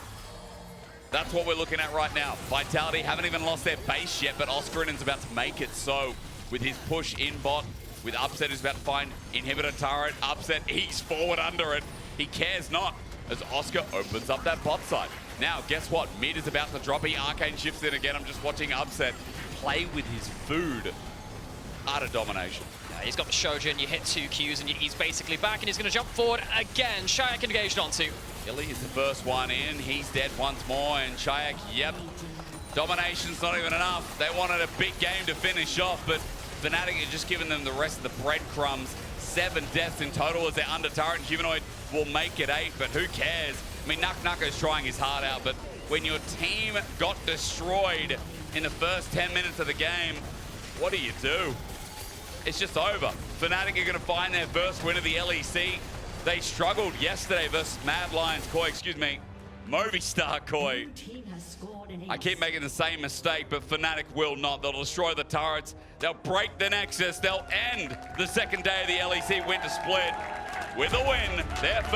That's what we're looking at right now. Vitality haven't even lost their base yet, but Oscarinen's about to make it so with his push in bot. With Upset who's about to find inhibitor turret. Upset, he's forward under it. He cares not as Oscar opens up that bot side. Now, guess what? Mid is about to drop. Arcane shifts in again. I'm just watching Upset play with his food. Utter domination. Yeah, he's got the Shojin, you hit 2 Qs, and he's basically back, and he's going to jump forward again. Shayak engaged onto. Illy is the first one in. He's dead once more, and Shayak, yep. Domination's not even enough. They wanted a big game to finish off, but Fnatic are just giving them the rest of the breadcrumbs. 7 deaths in total as they're under turret. Humanoid will make it 8, but who cares? I mean, Nucka's trying his heart out, but when your team got destroyed in the first 10 minutes of the game, what do you do? It's just over. Fnatic are going to find their first win of the LEC. They struggled yesterday versus Mad Lions Koi, Movistar Koi. I keep making the same mistake, but Fnatic will not. They'll destroy the turrets. They'll break the Nexus. They'll end the second day of the LEC winter split with a win. Their first.